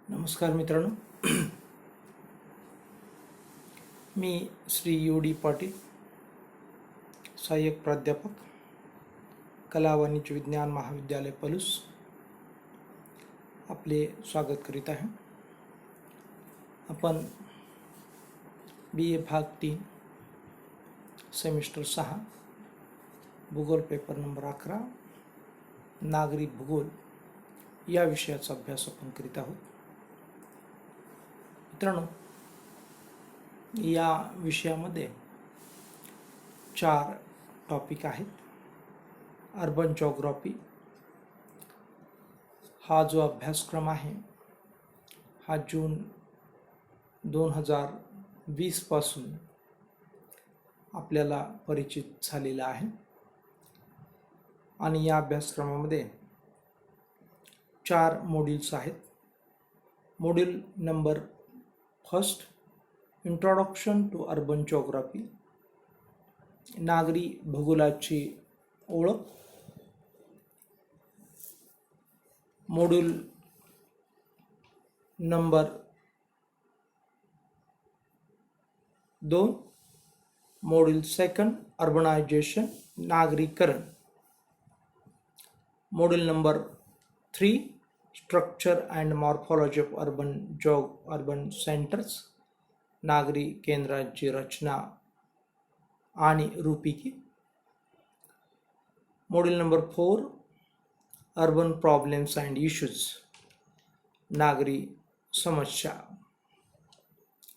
नमस्कार मित्रांनो, मी श्री U.D. पाटील, सहाय्यक प्राध्यापक, कला वाणिज्य विज्ञान महाविद्यालय पलूस, आपले स्वागत करीत आहे. आपण BA भाग 3 सेमिस्टर 6 भूगोल पेपर नंबर 11 नागरी भूगोल या विषयाचा अभ्यास आपण करीत आहोत. मित्रांनो, या विषयामध्ये 4 टॉपिक आहेत. अर्बन जॉग्राफी हा जो अभ्यासक्रम आहे हा जून 2020 पासून आपल्याला परिचित झालेला आहे आणि या अभ्यासक्रमामध्ये 4 मॉड्यूल्स आहेत. Module number 1 introduction to urban geography, नागरी भूगोलाची ओळख. मॉड्यूल नंबर 2 मॉड्यूल 2 अर्बनायझेशन, नागरीकरण. Module number 3 structure and morphology of urban centres, नागरी केंद्रांची रचना आणि रूपिकी. Module number 4 urban problems and issues, नागरी समस्या.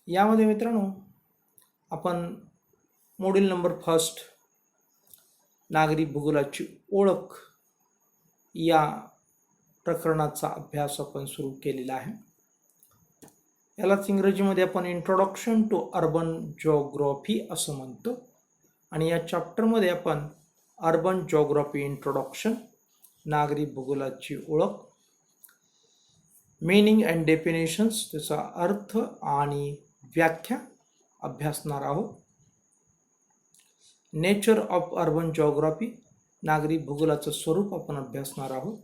यामध्ये मित्रांनो आपण मॉड्यूल नंबर 1 नागरी भूगोलाची ओळख या प्रकरणाचा अभ्यास आपण सुरू केलेला आहे. यालाच इंग्रजीमध्ये आपण इंट्रोडक्शन टू अर्बन जॉग्राफी असं म्हणतो. आणि या चॅप्टरमध्ये आपण अर्बन जॉग्राफी इंट्रोडक्शन, नागरी भूगोलाची ओळख, मीनिंग अँड डेफिनेशन्स, त्याचा अर्थ आणि व्याख्या अभ्यासणार आहोत. नेचर ऑफ अर्बन जॉग्राफी, नागरी भूगोलाचं स्वरूप आपण अभ्यासणार आहोत.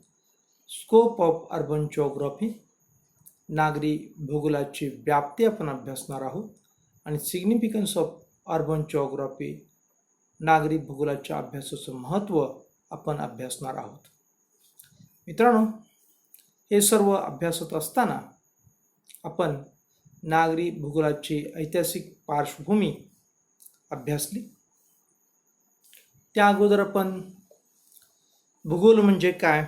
स्कोप ऑफ अर्बन जॉग्राफी, नागरी भूगोलाची व्याप्ती आपण अभ्यासणार आहोत. आणि सिग्निफिकन्स ऑफ अर्बन जॉग्राफी, नागरी भूगोलाच्या अभ्यासाचं महत्त्व आपण अभ्यासणार आहोत. मित्रांनो, हे सर्व अभ्यासत असताना आपण नागरी भूगोलाची ऐतिहासिक पार्श्वभूमी अभ्यासली. त्या अगोदर आपण भूगोल म्हणजे काय,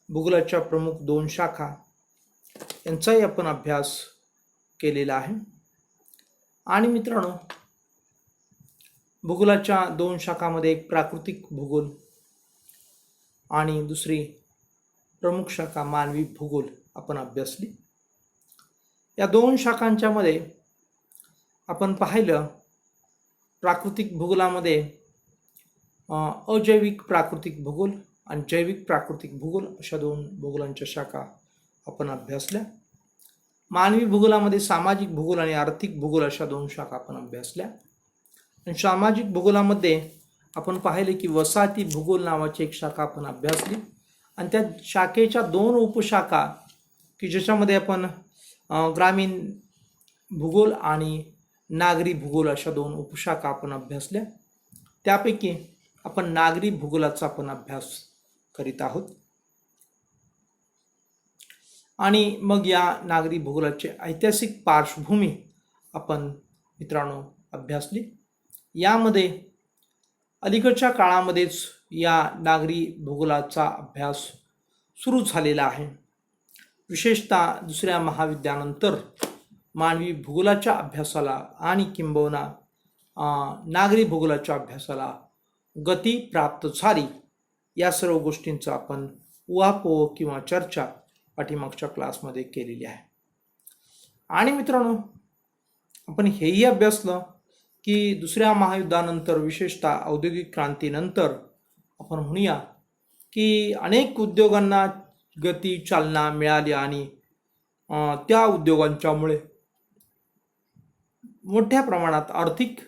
भूगोलाच्या प्रमुख 2 शाखा यांचाही आपण अभ्यास केलेला आहे. आणि मित्रांनो, भूगोलाच्या 2 शाखामध्ये एक प्राकृतिक भूगोल आणि दुसरी प्रमुख शाखा मानवी भूगोल आपण अभ्यासली. या 2 शाखांच्या मध्ये आपण पाहिलं, प्राकृतिक भूगोलामध्ये अजैविक प्राकृतिक भूगोल आणि जैविक प्राकृतिक भूगोल अशा 2 भूगोलांच्या शाखा आपण अभ्यासल्या. मानवी भूगोलामध्ये सामाजिक भूगोल आणि आर्थिक भूगोल अशा 2 शाखा आपण अभ्यासल्या. आणि सामाजिक भूगोलामध्ये आपण पाहिले की वसाहती भूगोल नावाची एक शाखा आपण अभ्यासली. आणि त्या शाखेच्या 2 उपशाखा की ज्याच्यामध्ये आपण ग्रामीण भूगोल आणि नागरी भूगोल अशा 2 उपशाखा आपण अभ्यासल्या. त्यापैकी आपण नागरी भूगोलाचा आपण अभ्यास करीत आहोत. आणि मग या नागरी भूगोलाची ऐतिहासिक पार्श्वभूमी आपण मित्रांनो अभ्यासली. यामध्ये अलीकडच्या काळामध्येच या नागरी भूगोलाचा अभ्यास सुरू झालेला आहे. विशेषतः 2ऱ्या महायुद्धानंतर मानवी भूगोलाच्या अभ्यासाला आणि किंबहुना नागरी भूगोलाच्या अभ्यासाला गती प्राप्त झाली. या सर्व गोष्टींचा आपण उहापोह किंवा चर्चा पाठीमागच्या क्लासमध्ये केलेली आहे. आणि मित्रांनो, आपण हेही अभ्यासलं की 2ऱ्या महायुद्धानंतर विशेषतः औद्योगिक क्रांतीनंतर आपण म्हणूया की अनेक उद्योगांना गती चालना मिळाली आणि त्या उद्योगांच्यामुळे मोठ्या प्रमाणात आर्थिक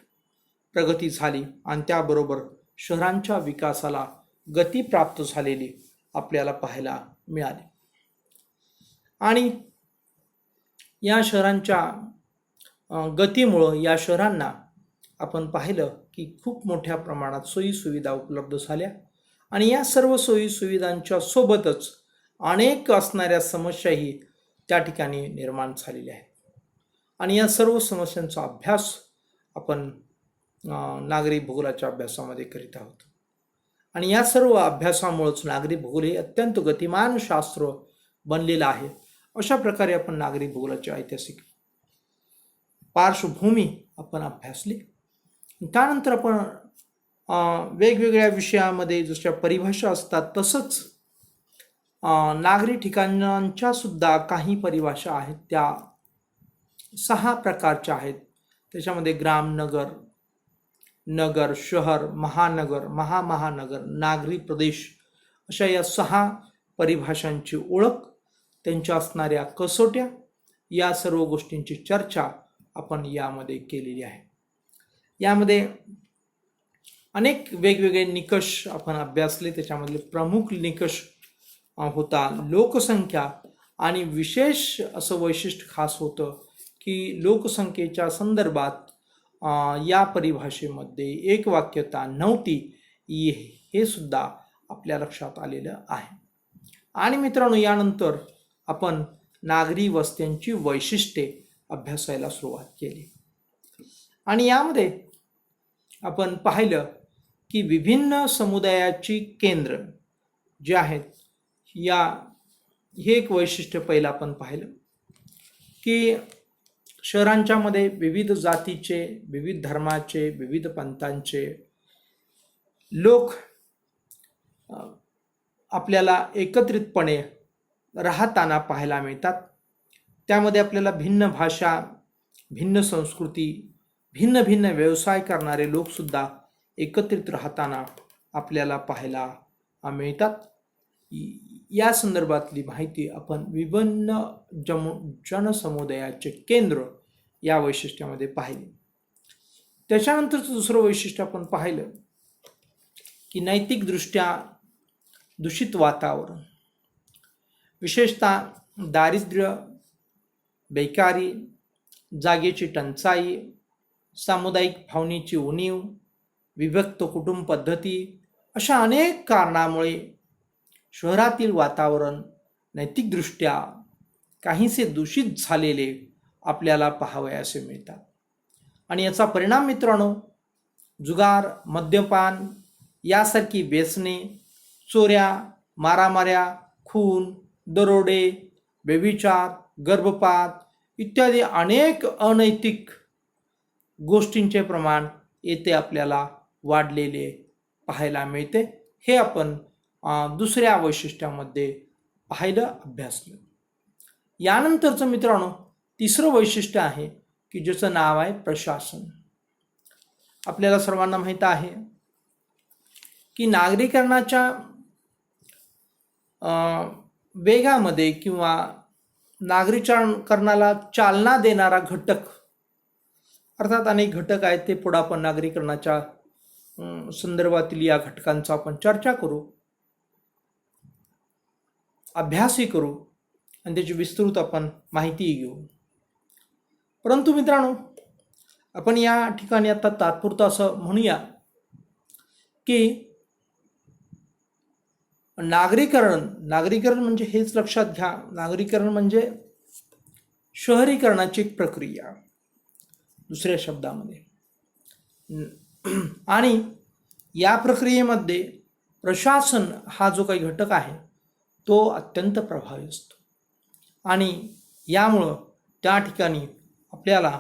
प्रगती झाली आणि त्याबरोबर शहरांच्या विकासाला गती प्राप्त झालेली आपल्याला पाहायला मिळाली. आणि या शहरांच्या गतीमुळं या शहरांना आपण पाहिलं की खूप मोठ्या प्रमाणात सोयीसुविधा उपलब्ध झाल्या आणि या सर्व सोयीसुविधांच्या सोबतच अनेक असणाऱ्या समस्याही त्या ठिकाणी निर्माण झालेल्या आहेत आणि या सर्व समस्यांचा अभ्यास आपण नागरी भूगोलाच्या अभ्यासामध्ये करीत आहोत आणि या सर्व अभ्यासामुळेच नागरी भूगोल हे अत्यंत गतिमान शास्त्र बनलेलं आहे। अशा प्रकारे आपण नागरी भूगोलाची ऐतिहासिक पार्श्वभूमी आपण अभ्यासली। त्यानंतर आपण वेगवेगळ्या विषयामध्ये जशा परिभाषा असतात तसंच नागरी ठिकाणांच्या सुद्धा काही परिभाषा आहेत, त्या 6 प्रकारच्या आहेत। त्याच्यामध्ये ग्राम, नगर, नगर, शहर, महानगर, महामहानगर, नागरी प्रदेश अशा या 6 परिभाषांची ओळख, त्यांच्या असणाऱ्या कसोट्या, या सर्व गोष्टींची चर्चा आपण यामध्ये केलेली आहे। यामध्ये अनेक वेगवेगळे निकष आपण अभ्यासले। त्याच्यामधले प्रमुख निकष होता लोकसंख्या आणि विशेष असं वैशिष्ट्य खास होतं की लोकसंख्येच्या संदर्भात या परिभाषेमध्ये एक वाक्यता नव्हती, हे सुद्धा आपल्या लक्षात आलेलं आहे। आणि मित्रांनो, यानंतर आपण नागरी वस्त्यांची वैशिष्ट्ये अभ्यासायला सुरुवात केली आणि यामध्ये आपण पाहिलं की विभिन्न समुदायाची केंद्र जे आहेत, हे एक वैशिष्ट्य पहिलं आपण पाहिलं की शहरांच्या मध्ये विविध जातीचे, विविध धर्माचे, विविध पंथांचे लोक आपल्याला एकत्रितपणे राहताना पाहायला मिळतात। त्यामध्ये आपल्याला भिन्न भाषा, भिन्न संस्कृती, भिन्न भिन्न व्यवसाय करणारे लोकसुद्धा एकत्रित राहताना आपल्याला पाहायला मिळतात। या संदर्भातली माहिती आपण विभिन्न जनसमुदायाचे केंद्र या वैशिष्ट्यामध्ये पाहिले। त्याच्यानंतरचं दुसरं वैशिष्ट्य आपण पाहिलं की नैतिकदृष्ट्या दूषित वातावरण, विशेषतः दारिद्र्य, बेकारी, जागेची टंचाई, सामुदायिक भावनेची उणीव, विभक्त कुटुंब पद्धती अशा अनेक कारणामुळे शहरातील वातावरण नैतिकदृष्ट्या काहीसे दूषित झालेले आपल्याला पाहावयासे मिळतात आणि याचा परिणाम मित्रांनो, जुगार, मद्यपान यासारखी व्यसने, चोऱ्या, मारामाऱ्या, खून, दरोडे, व्यभिचार, गर्भपात इत्यादी अनेक अनैतिक गोष्टींचे प्रमाण येथे आपल्याला वाढलेले पाहायला मिळते। हे आपण दुसऱ्या वैशिष्ट्यामध्ये पाहिलं, अभ्यासलं। यानंतरचं मित्रांनो तिसरं वैशिष्ट्य आहे की ज्याचं नाव आहे प्रशासन। आपल्याला सर्वांना माहित आहे की नागरीकरणाच्या वेगामध्ये किंवा नागरीकरणाला चालना देणारा घटक, अर्थात अनेक घटक आहेत, ते पुढे आपण नागरीकरणाच्या संदर्भातील या घटकांचा आपण चर्चा करू, अभ्यासही करू आणि त्याची विस्तृत आपण माहितीही घेऊ। परंतु मित्रांनो, आपण या ठिकाणी आता तात्पुरतं असं म्हणूया की नागरीकरण म्हणजे हेच लक्षात घ्या, नागरीकरण म्हणजे शहरीकरणाची एक प्रक्रिया दुसऱ्या शब्दामध्ये, आणि या प्रक्रियेमध्ये प्रशासन हा जो काही घटक आहे तो अत्यंत प्रभावी असतो आणि यामुळं त्या ठिकाणी आपल्याला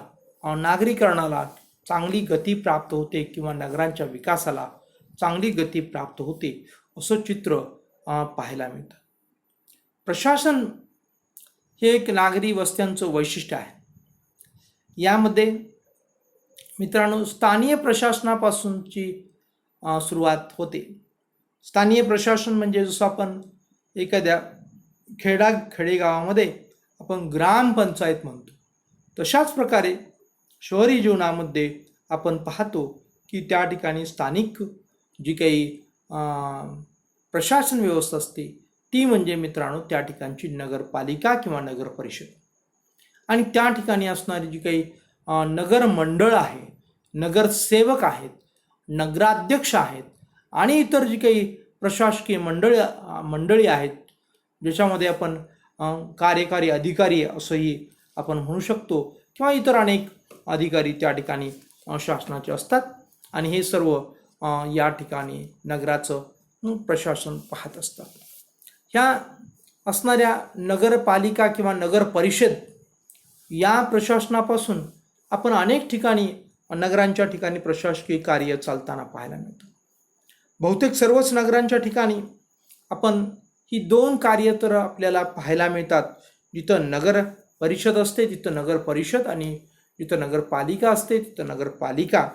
नागरीकरणाला चांगली गती प्राप्त होते किंवा नगरांच्या विकासाला चांगली गती प्राप्त होते असं चित्र पाहायला मिळतं। प्रशासन हे एक नागरी वस्त्यांचं वैशिष्ट्य आहे। यामध्ये मित्रांनो स्थानिय प्रशासनापासूनची सुरुवात होते। स्थानिय प्रशासन म्हणजे जसं आपण एखाद्या खेडेगावामध्ये आपण ग्रामपंचायत म्हणतो, तशाच प्रकारे शहरी जीवनामध्ये आपण पाहतो की त्या ठिकाणी स्थानिक जी काही प्रशासन व्यवस्था असते ती म्हणजे मित्रांनो त्या ठिकाणची नगरपालिका किंवा नगर परिषद। आणि त्या ठिकाणी असणारी जी काही नगर मंडळ आहे, नगरसेवक आहेत, नगराध्यक्ष आहेत आणि इतर जी काही प्रशासकीय मंडळी आहेत, ज्याच्यामध्ये आपण कार्यकारी अधिकारी असंही आपण म्हणू शकतो किंवा इतर अनेक अधिकारी त्या ठिकाणी शासनाचे असतात आणि हे सर्व या ठिकाणी नगराचं प्रशासन पाहत असतात. ह्या असणाऱ्या नगरपालिका किंवा नगर परिषद या प्रशासनापासून आपण अनेक ठिकाणी नगरांच्या ठिकाणी प्रशासकीय कार्य चालताना पाहायला मिळतं. बहुतेक सर्वच नगरांच्या ठिकाणी आपण ही दोन कार्य तर आपल्याला पाहायला मिळतात. जिथं नगर परिषद असते तिथं नगर परिषद आणि जिथं नगरपालिका असते तिथं नगरपालिका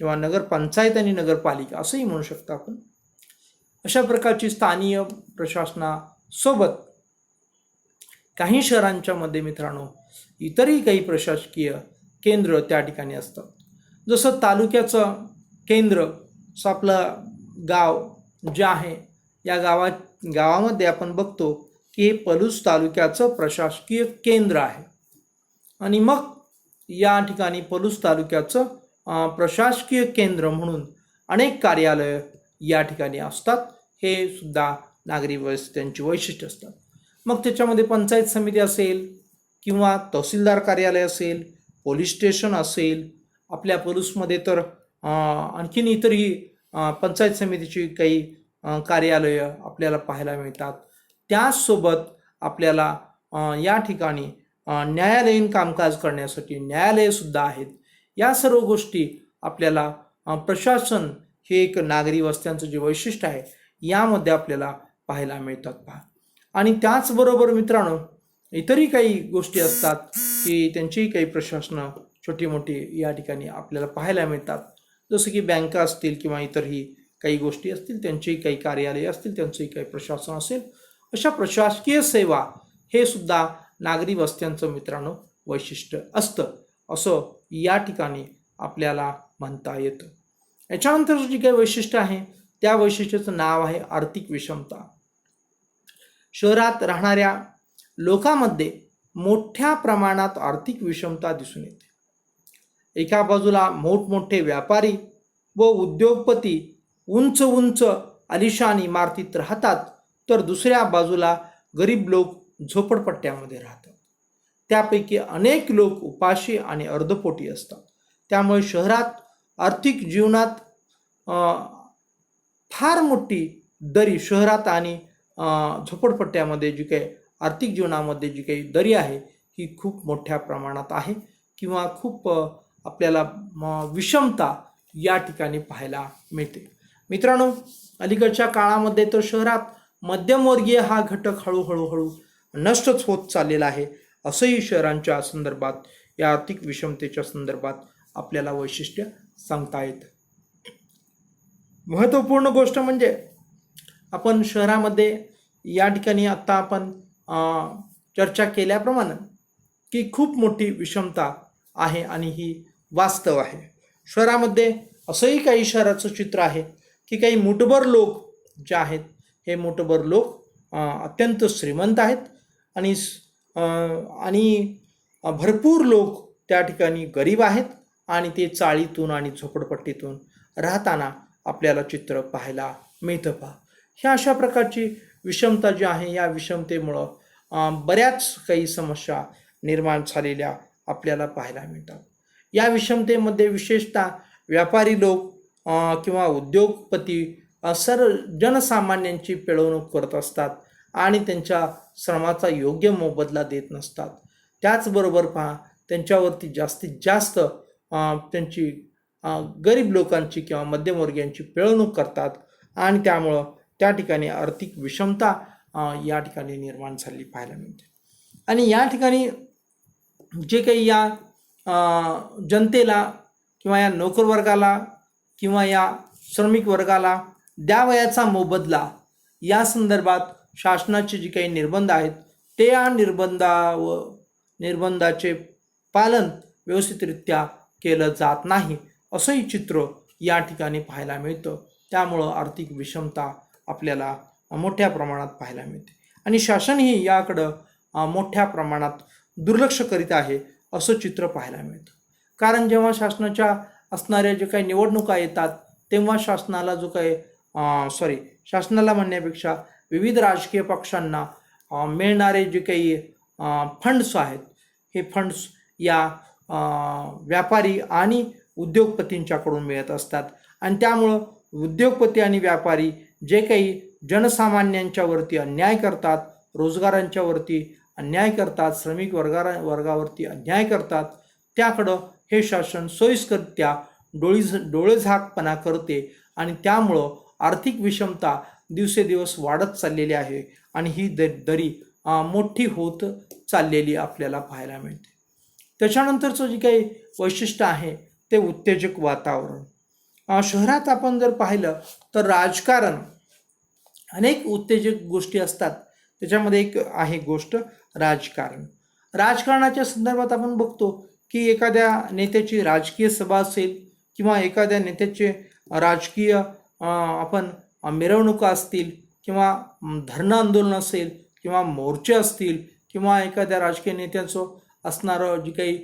किंवा नगरपंचायत आणि नगरपालिका असंही म्हणू शकतो आपण. अशा प्रकारची स्थानिक प्रशासनासोबत काही शहरांच्या मध्ये मित्रांनो इतरही काही प्रशासकीय केंद्र त्या ठिकाणी असतात. जसं तालुक्याचं केंद्र असं आपलं गाव जे आहे, या गावामध्ये आपण बघतो की हे पलूस तालुक्याचं प्रशासकीय केंद्र आहे आणि मग या ठिकाणी पलूस तालुक्याचं प्रशासकीय केंद्र म्हणून अनेक कार्यालय या ठिकाणी असतात. हे सुद्धा नागरी व्यवस्थेची वैशिष्ट्य असतात. मग त्याच्यामध्ये पंचायत समिती असेल किंवा तहसीलदार कार्यालय असेल, पोलीस स्टेशन असेल, आपल्या पोलीसमध्ये तर आणखीन इतरही पंचायत समितीची काही कार्यालय आपल्याला पाहायला मिळतात. त्याचसोबत आपल्याला या ठिकाणी न्यायालयीन कामकाज करण्यासाठी न्यायालयसुद्धा आहेत. या सर्व गोष्टी आपल्याला प्रशासन हे एक नागरी वस्त्यांचं जे वैशिष्ट्य आहे यामध्ये आपल्याला पाहायला मिळतात पहा. आणि त्याचबरोबर मित्रांनो इतरही काही गोष्टी असतात की त्यांचीही काही प्रशासनं छोटी मोठी या ठिकाणी आपल्याला पाहायला मिळतात. जसं की बँका असतील किंवा इतरही काही गोष्टी असतील, त्यांचेही काही कार्यालय असतील, त्यांचंही काही प्रशासन असेल. अशा प्रशासकीय सेवा हे सुद्धा नागरी वस्त्यांचं मित्रांनो वैशिष्ट्य असतं असं या ठिकाणी आपल्याला म्हणता येतं. याच्यानंतर जी काही वैशिष्ट्य आहे त्या वैशिष्ट्याचं नाव आहे आर्थिक विषमता. शहरात राहणाऱ्या लोकांमध्ये मोठ्या प्रमाणात आर्थिक विषमता दिसून येते. एका बाजूला मोठमोठे व्यापारी व उद्योगपती उंच उंच आलिशान इमारतीत राहतात, तर दुसऱ्या बाजूला गरीब लोक झोपडपट्ट्यामध्ये राहतात. त्यापैकी अनेक लोक उपाशी आणि अर्धपोटी असतात. त्यामुळे शहरात आर्थिक जीवनात फार मोठी दरी, शहरात आणि झोपडपट्ट्यामध्ये जी काही आर्थिक जीवनामध्ये जी काही दरी आहे ही खूप मोठ्या प्रमाणात आहे किंवा खूप आपल्याला विषमता या ठिकाणी पाहायला मिळते. मित्रांनो अलीकडच्या काळामध्ये तर शहरात मध्यमवर्गीय हा घटक हळूहळू नष्टच होत चाललेला आहे असंही शहरांच्या संदर्भात या आर्थिक विषमतेच्या संदर्भात आपल्याला वैशिष्ट्य सांगता येतं. महत्त्वपूर्ण गोष्ट म्हणजे आपण शहरामध्ये या ठिकाणी आता आपण चर्चा केल्याप्रमाणे की खूप मोठी विषमता आहे आणि ही वास्तव आहे. शहरामध्ये असंही काही शहराचं चित्र आहे की काही मुठभर लोक जे आहेत हे मुठभर लोक अत्यंत श्रीमंत आहेत आणि भरपूर लोक त्या ठिकाणी गरीब आहेत आणि ते चाळीतून आणि झोपडपट्टीतून राहताना आपल्याला चित्र पाहायला मिळतं पहा. ह्या अशा प्रकारची विषमता जी आहे या विषमतेमुळं बऱ्याच काही समस्या निर्माण झालेल्या आपल्याला पाहायला मिळतात. या विषमतेमध्ये विशेषतः व्यापारी लोक किंवा उद्योगपती सर्व जनसामान्यांची पिळवणूक करत असतात आणि त्यांच्या श्रमाचा योग्य मोबदला देत नसतात. त्याचबरोबर पहा त्यांच्यावरती जास्तीत जास्त त्यांची गरीब लोकांची किंवा मध्यमवर्गीयांची पिळवणूक करतात आणि त्यामुळं त्या ठिकाणी आर्थिक विषमता या ठिकाणी निर्माण झालेली पाहायला मिळते. आणि या ठिकाणी जे काही या जनतेला किंवा या नोकरवर्गाला किंवा या श्रमिक वर्गाला द्यावयाचा मोबदला या संदर्भात शासनाचे जे काही निर्बंध आहेत ते या निर्बंधाचे पालन व्यवस्थितरित्या केलं जात नाही असंही चित्र या ठिकाणी पाहायला मिळतं. त्यामुळं आर्थिक विषमता आपल्याला मोठ्या प्रमाणात पाहायला मिळते आणि शासनही याकडं मोठ्या प्रमाणात दुर्लक्ष करीत आहे असं चित्र पाहायला मिळतं. कारण जेव्हा शासनाच्या असणाऱ्या जे काही निवडणुका येतात तेव्हा शासनाला जो काही शासनाला म्हणण्यापेक्षा विविध राजकीय पक्षांना मिळणारे जे काही फंड्स आहेत, हे फंड्स या व्यापारी आणि उद्योगपतींच्याकडून मिळत असतात. आणि त्यामुळं उद्योगपती आणि व्यापारी जे काही जनसामान्यांच्या वरती अन्याय करतात, रोजगारांच्या वरती अन्याय करतात, श्रमिक वर्गावरती अन्याय करतात, त्याकडं हे शासन सोयीस्करित्या डोळेझाकपणा करते. आणि त्यामुळं आर्थिक विषमता दिवसेदिवस वाढत चाललेली आहे आणि ही दरी मोठी होत चाललेली आपल्याला पाहायला मिळते. त्याच्यानंतरचं जे काही वैशिष्ट्य आहे ते उत्तेजक वातावरण. शहरात आपण जर पाहिलं तर राजकारण, अनेक उत्तेजक गोष्टी असतात. त्याच्यामध्ये एक आहे गोष्ट राजकारण. राजकारणाच्या संदर्भात आपण बघतो की एखाद्या नेत्याची राजकीय सभा असेल किंवा एखाद्या नेत्याचे राजकीय आपण मिरवणुका असतील किंवा धरणं आंदोलन असेल किंवा मोर्चे असतील किंवा एखाद्या राजकीय नेत्यांचं असणारं जे काही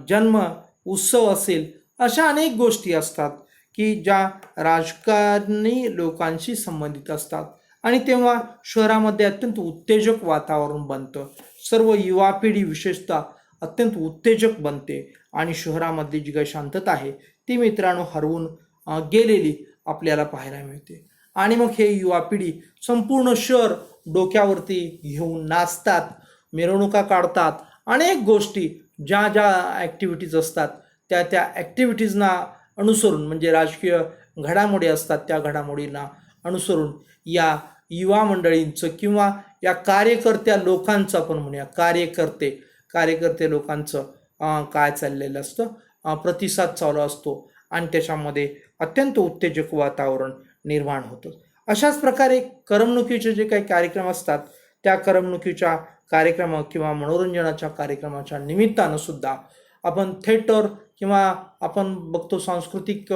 जन्म उत्सव असेल, अशा अनेक गोष्टी असतात की ज्या राजकारणी लोकांशी संबंधित असतात. आणि तेव्हा शहरामध्ये अत्यंत उत्तेजक वातावरण बनतं. सर्व युवा पिढी विशेषतः अत्यंत उत्तेजक बनते आणि शहरामध्ये जी काही शांतता आहे ती मित्रांनो हरवून गेलेली आपल्याला पाहायला मिळते. आणि मग हे युवा पिढी संपूर्ण शहर डोक्यावरती घेऊन नाचतात, मिरवणुका काढतात. अनेक गोष्टी ज्या ॲक्टिव्हिटीज असतात त्या ॲक्टिव्हिटीजना अनुसरून, म्हणजे राजकीय घडामोडी असतात त्या घडामोडींना अनुसरून या युवा मंडळींचं किंवा या कार्यकर्त्या लोकांचं, आपण म्हणूया कार्यकर्ते लोकांचं काय चाललेलं असतं, प्रतिसाद चालू असतो आणि त्याच्यामध्ये अत्यंत उत्तेजक वातावरण निर्माण होतं. अशाच प्रकारे करमणुकीचे जे काही कार्यक्रम असतात त्या करमणुकीच्या कार्यक्रम किंवा मनोरंजनाच्या कार्यक्रमाच्या निमित्तानं सुद्धा आपण थिएटर किंवा आपण बघतो सांस्कृतिक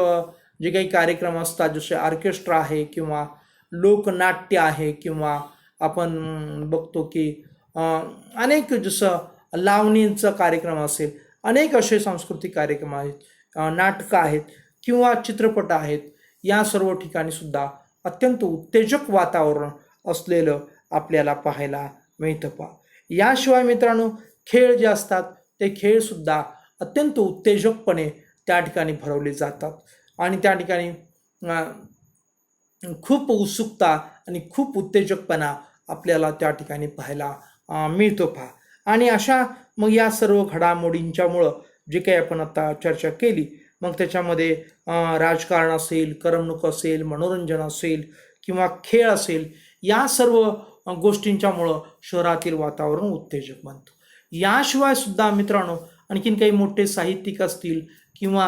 जे काही कार्यक्रम असतात, जसे ऑर्केस्ट्रा आहे किंवा लोकनाट्य आहे किंवा आपण बघतो की अनेक जसं लावणीचा कार्यक्रम असेल, अनेक असे सांस्कृतिक कार्यक्रम आहेत, नाटकं आहेत किंवा चित्रपट आहेत. या सर्व ठिकाणी सुद्धा अत्यंत उत्तेजक वातावरण असलेलं आपल्याला पाहायला मिळतं. याशिवाय मित्रांनो खेळ जे असतात ते खेळसुद्धा अत्यंत उत्तेजकपणे त्या ठिकाणी भरवले जातात आणि त्या ठिकाणी खूप उत्सुकता आणि खूप उत्तेजकपणा आपल्याला त्या ठिकाणी पाहायला मिळतो. आणि अशा मग या सर्व घडामोडींच्यामुळं जे काही आपण आता चर्चा केली, मग त्याच्यामध्ये राजकारण असेल, करमणूक असेल, मनोरंजन असेल किंवा खेळ असेल, या सर्व गोष्टींच्यामुळं शहरातील वातावरण उत्तेजक बनतं. याशिवाय सुद्धा मित्रांनो आणखीन काही मोठे साहित्यिक असतील किंवा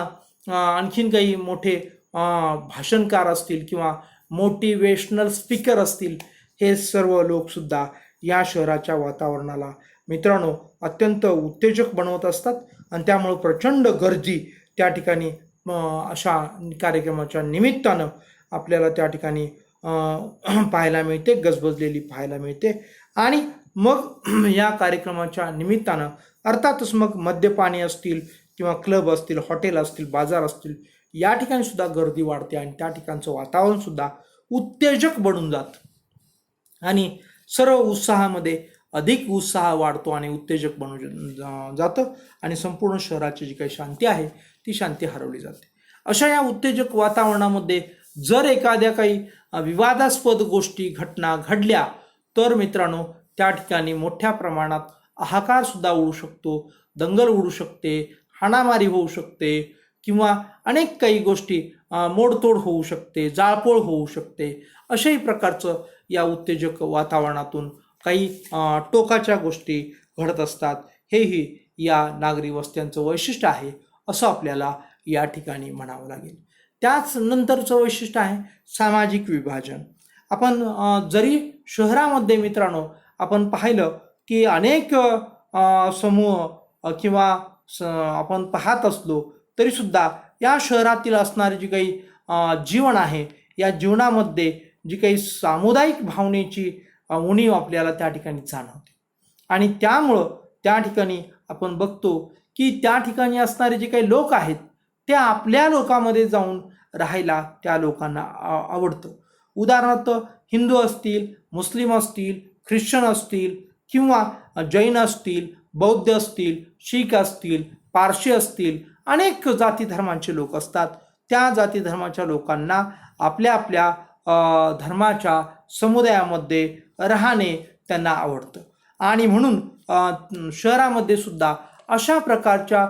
आणखीन काही मोठे भाषणकार असतील किंवा मोटिवेशनल स्पीकर असतील, हे सर्व लोकसुद्धा या शहराच्या वातावरणाला मित्रांनो अत्यंत उत्तेजक बनवत असतात आणि त्यामुळं प्रचंड गर्दी त्या ठिकाणी अशा कार्यक्रमाच्या निमित्तानं आपल्याला त्या ठिकाणी पाहायला मिळते, गजबजलेली पाहायला मिळते. आणि मग या कार्यक्रमाच्या निमित्तानं अर्थातच मग मद्यपानी असतील किंवा क्लब असतील, हॉटेल असतील, बाजार असतील, या ठिकाणी सुद्धा गर्दी वाढते आणि त्या ठिकाणचं वातावरण सुद्धा उत्तेजक बनून जातं आणि सर्व उत्साहामध्ये अधिक उत्साह वाढतो आणि उत्तेजक बनून जातं आणि संपूर्ण शहराची जी काही शांती आहे ती शांती हरवली जाते. अशा या उत्तेजक वातावरणामध्ये जर एखाद्या काही विवादास्पद गोष्टी घटना घडल्या तर मित्रांनो त्या ठिकाणी मोठ्या प्रमाणात हाहाकार सुद्धा उडू शकतो, दंगल उडू शकते, हाणामारी होऊ शकते किंवा अनेक काही गोष्टी मोडतोड होऊ शकते, जाळपोळ होऊ शकते. अशाही प्रकारचं या उत्तेजक वातावरणातून काही टोकाच्या गोष्टी घडत असतात. हेही या नागरी वस्त्यांचं वैशिष्ट्य आहे असं आपल्याला या ठिकाणी म्हणावं लागेल. त्याच नंतरचं वैशिष्ट्य आहे सामाजिक विभाजन. आपण जरी शहरामध्ये मित्रांनो आपण पाहिलं की अनेक समूह किंवा आपण पाहत असलो तरीसुद्धा या शहरातील असणारे जी काही जीवन आहे, या जीवनामध्ये जी काही सामुदायिक भावनेची उणीव आपल्याला त्या ठिकाणी जाणवते आणि त्यामुळं त्या ठिकाणी आपण बघतो की त्या ठिकाणी असणारे जे काही लोक आहेत ते आपल्या लोकांमध्ये जाऊन राहायला त्या लोकांना आवडतं. उदाहरणार्थ हिंदू असतील, मुस्लिम असतील, ख्रिश्चन असतील किंवा जैन असतील, बौद्ध असतील, शीख असतील, पारशी असतील, अनेक जाती धर्मांचे लोक असतात. त्या जाती धर्माच्या लोकांना आपल्या आपल्या धर्माच्या समुदायामध्ये राहणे त्यांना आवडतं. आणि म्हणून शहरामध्ये सुद्धा अशा प्रकारच्या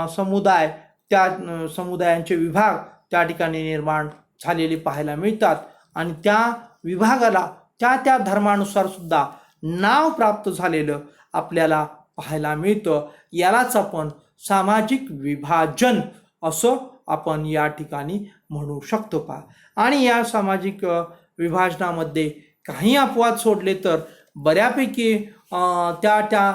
समुदाय, त्या समुदायांचे विभाग त्या ठिकाणी निर्माण झालेले पाहायला मिळतात. आणि त्या विभागाला त्या त्या धर्मानुसार सुद्धा नाव प्राप्त झालेलं आपल्याला पाहायला मिळतं. यालाच आपण सामाजिक विभाजन असं आपण या ठिकाणी म्हणू शकतो पहा. आणि या सामाजिक विभाजनामध्ये काही अपवाद सोडले तर बऱ्यापैकी त्या त्या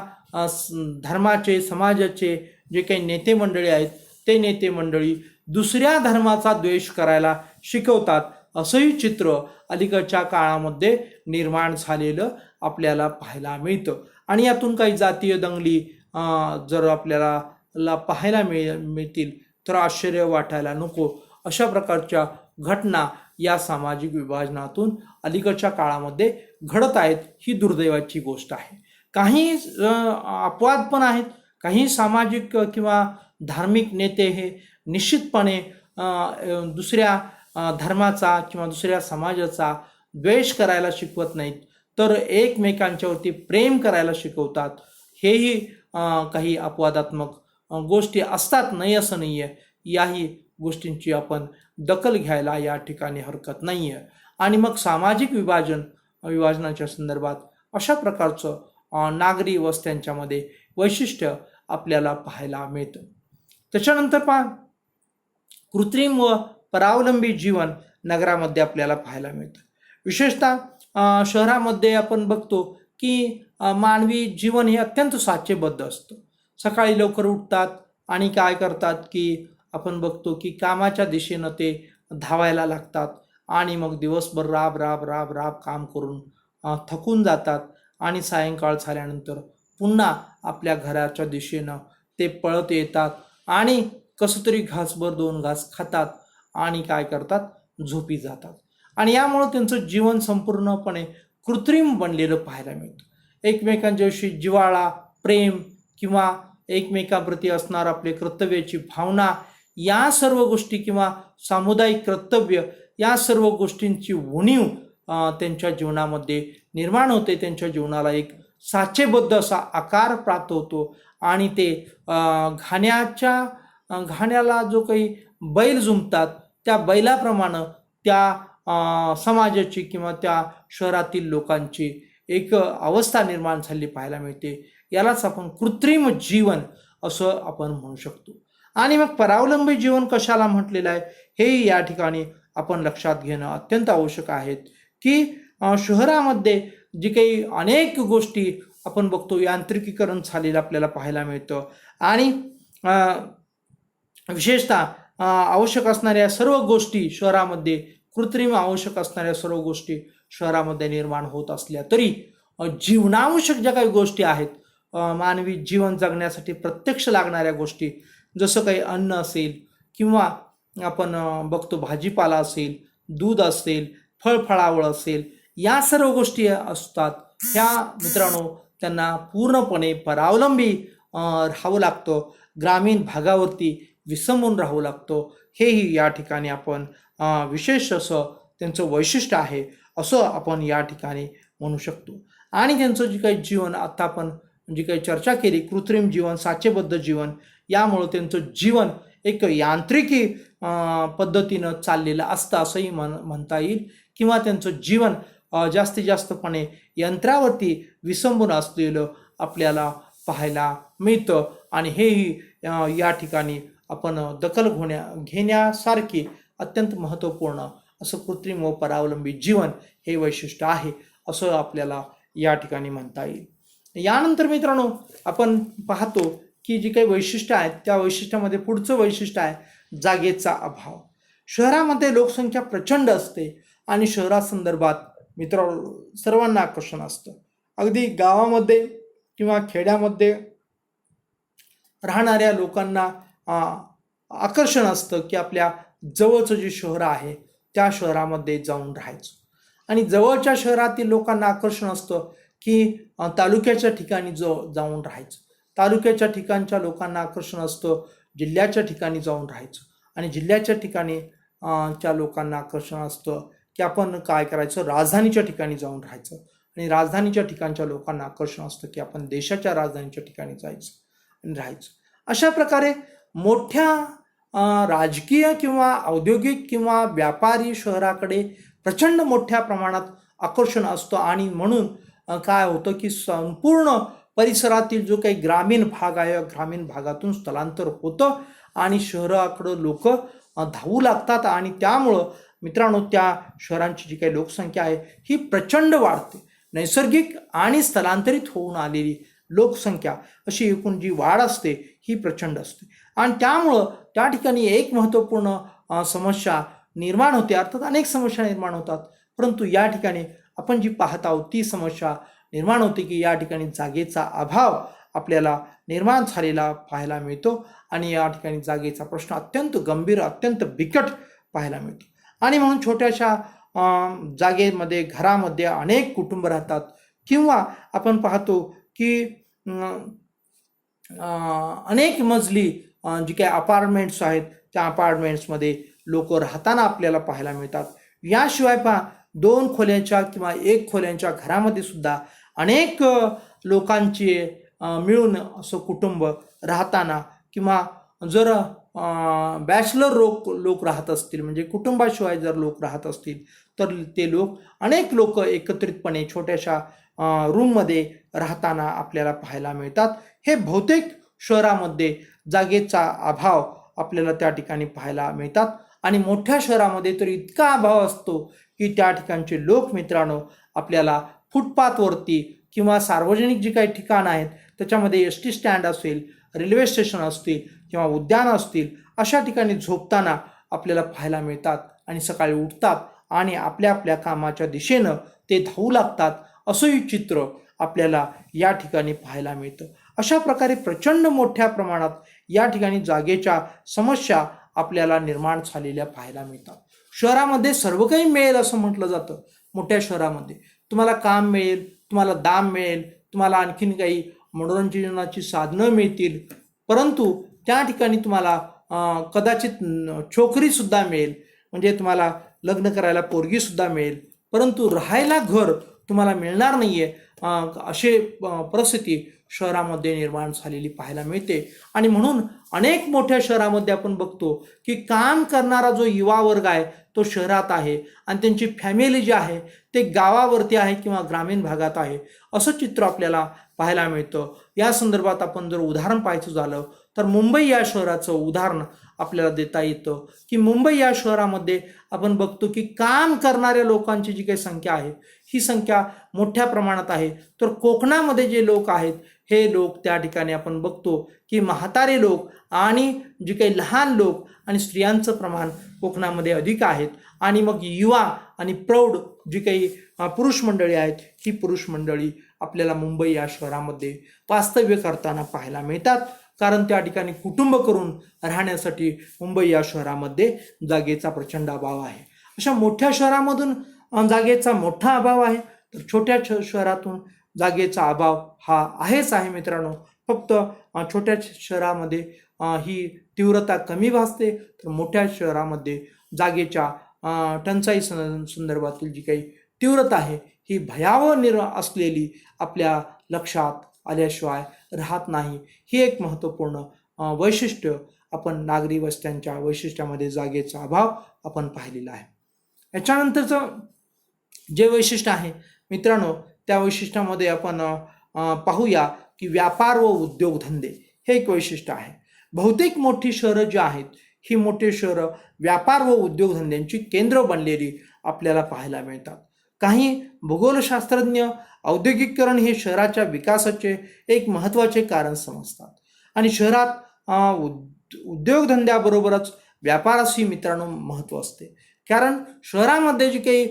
धर्माचे, समाजाचे जे काही नेते मंडळी आहेत ते नेते मंडळी दुसऱ्या धर्माचा द्वेष करायला शिकवतात, असंही चित्र अलीकडच्या काळामध्ये निर्माण झालेलं आपल्याला पाहायला मिळतं. आणि यातून काही जातीय दंगली जर आपल्याला पाहायला मिळतील तर आश्चर्य वाटायला नको. अशा प्रकारच्या घटना या सामाजिक विभाजनातून अलीकडच्या काळामध्ये घडत आहेत. ही दुर्दैवाची गोष्ट आहे. काही अपवाद पण आहेत. काही सामाजिक किंवा धार्मिक नेते हे निश्चितपणे दुसऱ्या धर्माचा किंवा दुसऱ्या समाजाचा द्वेष करायला शिकवत नाहीत, तर एकमेकांच्यावरती प्रेम करायला शिकवतात. हेही काही अपवादात्मक गोष्टी असतात, नाही असं नाही आहे. याही गोष्टींची आपण दखल घ्यायला या ठिकाणी हरकत नाही आहे. आणि मग सामाजिक विभाजनाच्या संदर्भात अशा प्रकारचं नागरी वस्त्यांच्यामध्ये वैशिष्ट्य आपल्याला पाहायला मिळतं. त्याच्यानंतर पहा, कृत्रिम व परावलंबी जीवन नगरामध्ये आपल्याला पाहायला मिळतं. विशेषतः शहरामध्ये आपण बघतो की मानवी जीवन हे अत्यंत साचेबद्ध असतं. सकाळी लवकर उठतात आणि काय करतात की आपण बघतो की कामाच्या दिशेनं ते धावायला लागतात आणि मग दिवसभर राब राब राब राब काम करून थकून जातात आणि सायंकाळ झाल्यानंतर पुन्हा आपल्या घराच्या दिशेनं ते पळत येतात आणि कसं तरी घासभर 2 घास खातात आणि काय करतात, झोपी जातात. आणि यामुळं त्यांचं जीवन संपूर्णपणे कृत्रिम बनलेलं पाहायला मिळतं. एकमेकांच्याविषयी जिव्हाळा, प्रेम किंवा एकमेकांप्रती असणार आपले कर्तव्याची भावना, या सर्व गोष्टी किंवा सामुदायिक कर्तव्य, या सर्व गोष्टींची उणीव त्यांच्या जीवनामध्ये निर्माण होते. त्यांच्या जीवनाला एक साचेबद्ध असा आकार प्राप्त होतो आणि ते घाण्याला जो काही बैल जुंपतात त्या बैलाप्रमाणे त्या समाजाची किंवा त्या शहरातील लोकांची एक अवस्था निर्माण झाली पाहायला मिळते. यालाच आपण कृत्रिम जीवन असं आपण म्हणू शकतो. आणि मग परावलंबी जीवन कशाला म्हटलेलं आहे हे या ठिकाणी आपण लक्षात घेणं अत्यंत आवश्यक आहे की शहरामध्ये जी काही अनेक गोष्टी आपण बघतो यांत्रिकीकरण झालेलं आपल्याला पाहायला मिळतं. आणि विशेषतः आवश्यक असणाऱ्या सर्व गोष्टी शहरामध्ये, कृत्रिम आवश्यक असणाऱ्या सर्व गोष्टी शहरामध्ये निर्माण होत असल्या तरी जीवनावश्यक ज्या काही गोष्टी आहेत, मानवी जीवन जगण्यासाठी प्रत्यक्ष लागणाऱ्या गोष्टी, जसं काही अन्न असेल किंवा आपण बघतो भाजीपाला असेल, दूध असेल, फळफळावळ असेल, या सर्व गोष्टी असतात. ह्या मित्रांनो त्यांना पूर्णपणे परावलंबी राहावं लागतं, ग्रामीण भागावरती विसंबून राहावं लागतं. हेही या ठिकाणी आपण विशेष असं त्यांचं वैशिष्ट्य आहे असं आपण या ठिकाणी म्हणू शकतो. आणि त्यांचं जे काही जीवन, आता आपण जी काही चर्चा केली, कृत्रिम जीवन, साचेबद्ध जीवन, यामुळं त्यांचं जीवन एक यांत्रिकी पद्धतीनं चाललेलं असतं असंही म्हणता येईल. किंवा त्यांचं जीवन जास्तीत जास्तपणे यंत्रावरती विसंबून असलेलं आपल्याला पाहायला मिळतं. आणि हेही या ठिकाणी आपण दखल घेण्यासारखी अत्यंत महत्त्वपूर्ण असं कृत्रिम व परावलंबी जीवन हे वैशिष्ट्य आहे असं आपल्याला या ठिकाणी म्हणता येईल. यानंतर मित्रांनो आपण पाहतो की जी काही वैशिष्ट्य आहेत त्या वैशिष्ट्यामध्ये पुढचं वैशिष्ट्य आहे जागेचा अभाव. शहरामध्ये लोकसंख्या प्रचंड असते आणि शहरासंदर्भात मित्रांनो सर्वांना आकर्षण असतं. अगदी गावामध्ये किंवा खेड्यामध्ये राहणाऱ्या लोकांना आकर्षण असतं की आपल्या जवळचं जे शहर आहे त्या शहरामध्ये जाऊन राहायचं, आणि जवळच्या शहरातील लोकांना आकर्षण असतं की तालुक्याच्या ठिकाणी जाऊन राहायचं. तालुक्याच्या ठिकाणच्या लोकांना आकर्षण असतं जिल्ह्याच्या ठिकाणी जाऊन राहायचं, आणि जिल्ह्याच्या ठिकाणी च्या लोकांना आकर्षण असतं की आपण काय करायचं, राजधानीच्या ठिकाणी जाऊन राहायचं, आणि राजधानीच्या ठिकाणच्या लोकांना आकर्षण असतं की आपण देशाच्या राजधानीच्या ठिकाणी जायचं आणि राहायचं. अशा प्रकारे मोठ्या राजकीय किंवा औद्योगिक किंवा व्यापारी शहराकडे प्रचंड मोठ्या प्रमाणात आकर्षण असतं, आणि म्हणून काय होतं की संपूर्ण परिसरातील जो काही ग्रामीण भाग आहे ग्रामीण भागातून स्थलांतर होतं आणि शहराकडं लोक धावू लागतात, आणि त्यामुळं मित्रांनो त्या शहरांची जी काही लोकसंख्या आहे ही प्रचंड वाढते. नैसर्गिक आणि स्थलांतरित होऊन आलेली लोकसंख्या अशी एकूण जी वाढ असते ही प्रचंड असते, आणि त्यामुळं त्या ठिकाणी एक महत्त्वपूर्ण समस्या निर्माण होते. अर्थात अनेक समस्या निर्माण होतात, परंतु या ठिकाणी आपण जी पाहत आहोत ती समस्या निर्माण होते की या ठिकाणी जागेचा अभाव आपल्याला निर्माण झालेला पाहायला मिळतो, आणि या ठिकाणी जागेचा प्रश्न अत्यंत गंभीर अत्यंत बिकट पाहायला मिळतो. आणि म्हणून छोट्याशा जागेमध्ये घरामध्ये अनेक कुटुंब राहतात, किंवा आपण पाहतो की अनेक मजली जी काही अपार्टमेंट्स आहेत त्या अपार्टमेंट्समध्ये लोक राहताना आपल्याला पाहायला मिळतात. याशिवाय पहा 2 खोल्यांच्या किंवा 1 खोल्यांच्या घरामध्ये सुद्धा अनेक लोकांचे मिळून असं कुटुंब राहताना, किंवा जर बॅचलर लोक राहत असतील म्हणजे कुटुंबाशिवाय जर लोक राहत असतील तर ते अनेक लोक एकत्रितपणे छोट्याशा रूममध्ये राहताना आपल्याला पाहायला मिळतात. हे बहुतेक शहरामध्ये जागेचा अभाव आपल्याला त्या ठिकाणी पाहायला मिळतात, आणि मोठ्या शहरामध्ये तर इतका अभाव असतो की त्या ठिकाणचे लोक मित्रांनो आपल्याला फुटपाथवरती किंवा सार्वजनिक जी काही ठिकाणं आहेत त्याच्यामध्ये ST स्टँड असेल, रेल्वे स्टेशन असतील किंवा उद्यान असतील अशा ठिकाणी झोपताना आपल्याला पाहायला मिळतात, आणि सकाळी उठतात आणि आपल्या आपल्या कामाच्या दिशेनं ते धावू लागतात. असंही चित्र आपल्याला या ठिकाणी पाहायला मिळतं. अशा प्रकारे प्रचंड मोठ्या प्रमाणात या ठिकाणी जागेच्या समस्या आपल्याला निर्माण झालेल्या पाहायला मिळतात. शहरामध्ये सर्व काही मिळेल असं म्हटलं जातं. मोठ्या शहरामध्ये तुम्हाला काम मिळेल, तुम्हाला दाम मिळेल, तुम्हाला आणखीन काही मनोरंजनाची साधनं मिळतील, परंतु त्या ठिकाणी तुम्हाला कदाचित छोकरीसुद्धा मिळेल, म्हणजे तुम्हाला लग्न करायला पोरगीसुद्धा मिळेल, परंतु राहायला घर तुम्हाला मिळणार नाही आहे. अशी परिस्थिती शहरामध्ये निर्माण झालेली पाहायला मिळते, आणि म्हणून अनेक मोठ्या शहरामध्ये आपण बघतो की काम करणारा जो युवा वर्ग आहे तो शहरात आहे, आणि त्यांची फॅमिली जी आहे ते गावावरती आहे किंवा ग्रामीण भागात आहे, असं चित्र आपल्याला पाहायला मिळतं. या संदर्भात आपण जर उदाहरण पाहायचं झालं तर मुंबई या शहराचं उदाहरण आपल्याला देता येतं की मुंबई या शहरामध्ये आपण बघतो की काम करणाऱ्या लोकांची जी काही संख्या आहे ही संख्या मोठ्या प्रमाणात आहे. तर कोकणामध्ये जे लोक आहेत हे लोक त्या ठिकाणी आपण बघतो की म्हातारे लोक आणि जे काही लहान लोक आणि स्त्रियांचं प्रमाण कोकणामध्ये अधिक आहेत, आणि मग युवा आणि प्रौढ जी काही पुरुष मंडळी आहेत ही पुरुष मंडळी आपल्याला मुंबई या शहरामध्ये वास्तव्य करताना पाहायला मिळतात, कारण त्या ठिकाणी कुटुंब करून राहण्यासाठी मुंबई या शहरामध्ये जागेचा प्रचंड अभाव आहे. अशा मोठ्या शहरामधून जागेचा मोठा अभाव आहे, तर छोट्या शहरातून जागेचा अभाव हा आहेच आहे मित्रांनो. फक्त छोट्या शहरामध्ये ही तीव्रता कमी भासते, तर मोठ्या शहरामध्ये जागेच्या टंचाई संदर्भातील जी काही तीव्रता आहे ही भयावह असलेली आपल्या लक्षात आल्याशिवाय राहत नाही. ही एक महत्त्वपूर्ण वैशिष्ट्य आपण नागरी वस्त्यांच्या वैशिष्ट्यामध्ये जागेचा अभाव आपण पाहिलेला आहे. याच्यानंतरचं जे वैशिष्ट्य आहे मित्रांनो त्या वैशिष्ट्यामध्ये आपण पाहूया की व्यापार व उद्योगधंदे हे एक वैशिष्ट्य आहे. बहुतेक मोठी शहरं जी आहेत ही मोठी शहरं व्यापार व उद्योगधंद्यांची केंद्र बनलेली आपल्याला पाहायला मिळतात. काही भूगोलशास्त्रज्ञ औद्योगिकीकरण हे शहराच्या विकासाचे एक महत्त्वाचे कारण समजतात, आणि शहरात उद्योगधंद्याबरोबरच व्यापाराशी मित्रांनो महत्त्व असते. कारण शहरामध्ये जे काही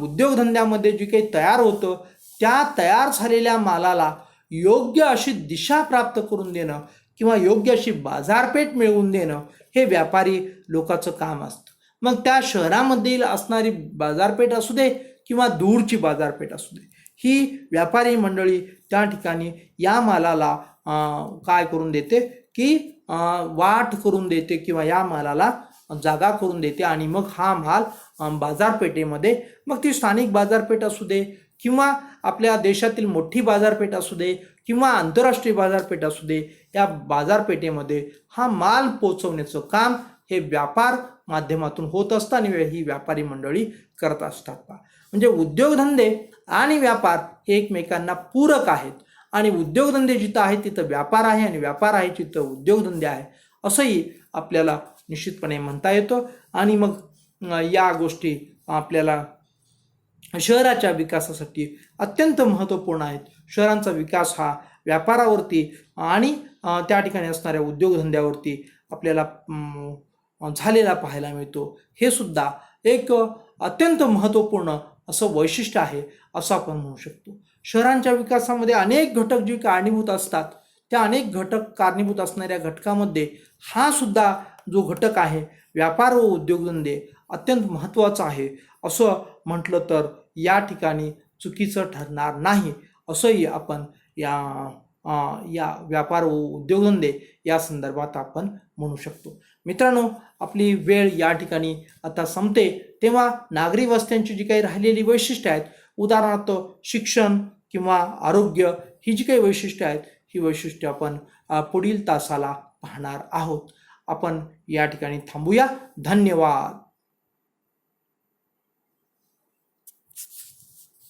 उद्योगधंद्यामध्ये जे काही तयार होतं त्या तयार झालेल्या मालाला योग्य अशी दिशा प्राप्त करून देणं किंवा योग्य अशी बाजारपेठ मिळवून देणं हे व्यापारी लोकांचं काम असतं. मग त्या शहरामध्ये असणारी बाजारपेठ असू दे किंवा दूरची बाजारपेठ असू दे, ही व्यापारी मंडळी त्या ठिकाणी या मालाला काय करून देते की वाट करून देते किंवा या मालाला जागा करून देते आणि मग हा माल बाजारपेठेमध्ये, मग ती स्थानिक बाजारपेठ असू दे किंवा आपल्या देशातील मोठी बाजारपेठ असू दे किंवा आंतरराष्ट्रीय बाजारपेठ असू दे, या बाजारपेठेमध्ये हा माल पोचवण्याचं काम हे व्यापार माध्यमातून होत असतं आणि ही व्यापारी मंडळी करत असतात. म्हणजे उद्योगधंदे आणि व्यापार हे एकमेकांना पूरक आहेत आणि उद्योगधंदे जिथं आहेत तिथं व्यापार आहे आणि व्यापार आहे तिथं उद्योगधंदे आहे असंही आपल्याला निश्चितपणे म्हणता येतं. आणि मग या गोष्टी आपल्याला शहराच्या विकासासाठी अत्यंत महत्त्वपूर्ण आहेत. शहरांचा विकास हा व्यापारावरती आणि त्या ठिकाणी असणाऱ्या उद्योगधंद्यावरती आपल्याला झालेला पाहायला मिळतो. हे सुद्धा एक अत्यंत महत्त्वपूर्ण असं वैशिष्ट्य आहे असं आपण म्हणू शकतो. शहरांच्या विकासामध्ये अनेक घटक जे कारणीभूत असतात, त्या अनेक घटक कारणीभूत असणाऱ्या घटकामध्ये हा सुद्धा जो घटक आहे व्यापार व उद्योगधंदे अत्यंत महत्त्वाचा आहे असं म्हटलं तर या ठिकाणी चुकीचं ठरणार नाही असंही आपण या व्यापार व उद्योगधंदे या संदर्भात आपण म्हणू शकतो. मित्रांनो, आपली वेळ या ठिकाणी आता संपते, तेव्हा नागरी वस्त्यांची जी काही राहिलेली वैशिष्ट्ये आहेत, उदाहरणार्थ शिक्षण किंवा आरोग्य, ही जी काही वैशिष्ट्ये आहेत ही वैशिष्ट्ये आपण पुढील तासाला पाहणार आहोत. आपण या ठिकाणी थांबूया. धन्यवाद.